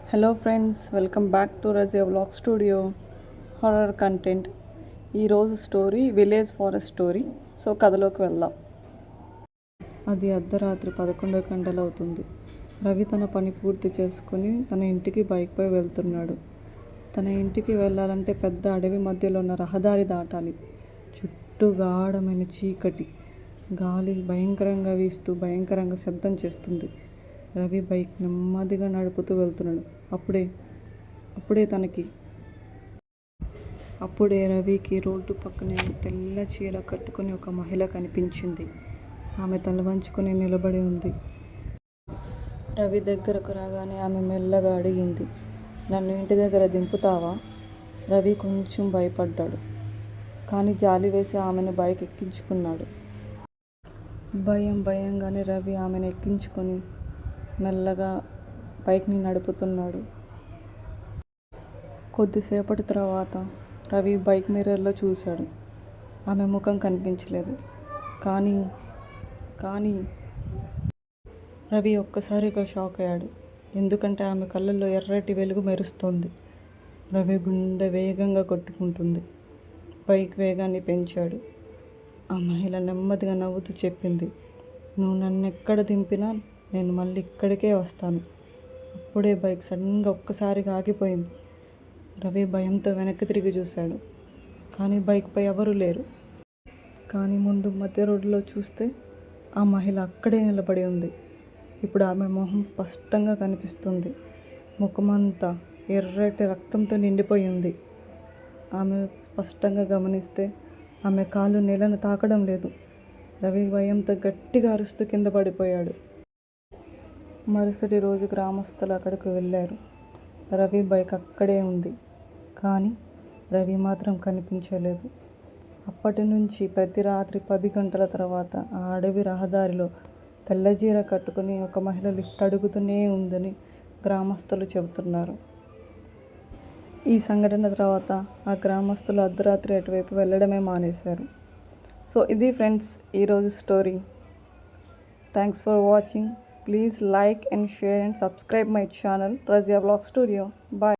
Hello friends, welcome back to Razia vlog studio horror content. ఈరోజు story village forest story. So కథలోకి వెళ్దాం. అది అర్ధరాత్రి 11 గంటలు అవుతుంది. రవి తన పని పూర్తి చేసుకుని తన ఇంటికి బైక్పై వెళ్తున్నాడు. తన ఇంటికి వెళ్ళాలంటే పెద్ద అడవి మధ్యలో ఉన్న రహదారి దాటాలి. చుట్టూ గాఢమైన చీకటి, గాలి భయంకరంగా వీస్తూ భయంకరంగా శబ్దం చేస్తుంది. రవి బైక్ నెమ్మదిగా నడుపుతూ వెళ్తున్నాడు. అప్పుడే రవికి రోడ్డు పక్కనే తెల్ల చీర కట్టుకుని ఒక మహిళ కనిపించింది. ఆమె తల వంచుకొని నిలబడి ఉంది. రవి దగ్గరకు రాగానే ఆమె మెల్లగా అడిగింది, "నన్ను ఇంటి దగ్గర దింపుతావా?" రవి కొంచెం భయపడ్డాడు, కానీ జాలి వేసి ఆమెను బైక్ ఎక్కించుకున్నాడు. భయంగానే రవి ఆమెను ఎక్కించుకొని మెల్లగా బైక్ని నడుపుతున్నాడు. కొద్దిసేపటి తర్వాత రవి బైక్ మిర్రర్లో చూశాడు. ఆమె ముఖం కనిపించలేదు. కానీ రవి ఒక్కసారిగా షాక్ అయ్యాడు. ఎందుకంటే ఆమె కళ్ళల్లో ఎర్రటి వెలుగు మెరుస్తోంది. రవి గుండె వేగంగా కొట్టుకుంటుంది. బైక్ వేగాన్ని పెంచాడు. ఆ మహిళ నెమ్మదిగా నవ్వుతూ చెప్పింది, "నువ్వు నన్ను ఎక్కడ దింపినా నేను మళ్ళీ ఇక్కడికే వస్తాను." అప్పుడే బైక్ సడన్గా ఒక్కసారిగా ఆగిపోయింది. రవి భయంతో వెనక్కి తిరిగి చూశాడు, కానీ బైక్పై ఎవరూ లేరు. కానీ ముందు మధ్య రోడ్డులో చూస్తే ఆ మహిళ అక్కడే నిలబడి ఉంది. ఇప్పుడు ఆమె మొహం స్పష్టంగా కనిపిస్తుంది. ముఖమంతా ఎర్రటి రక్తంతో నిండిపోయి ఉంది. ఆమె స్పష్టంగా గమనిస్తే ఆమె కాళ్ళు నేలను తాకడం లేదు. రవి భయంతో గట్టిగా అరుస్తూ కింద పడిపోయాడు. మరుసటి రోజు గ్రామస్తులు అక్కడికి వెళ్ళారు. రవి బైక్ అక్కడే ఉంది, కానీ రవి మాత్రం కనిపించలేదు. అప్పటి నుంచి ప్రతి రాత్రి 10 గంటల తర్వాత ఆ అడవి రహదారిలో తెల్లజీర కట్టుకుని ఒక మహిళ లిఫ్ట్ అడుగుతూనే ఉందని గ్రామస్తులు చెబుతున్నారు. ఈ సంఘటన తర్వాత ఆ గ్రామస్తులు అర్ధరాత్రి అటువైపు వెళ్ళడమే మానేశారు. సో ఇది ఫ్రెండ్స్ ఈరోజు story. Thanks for watching. Please like and share and subscribe my channel Razia Vlog Studio. Bye.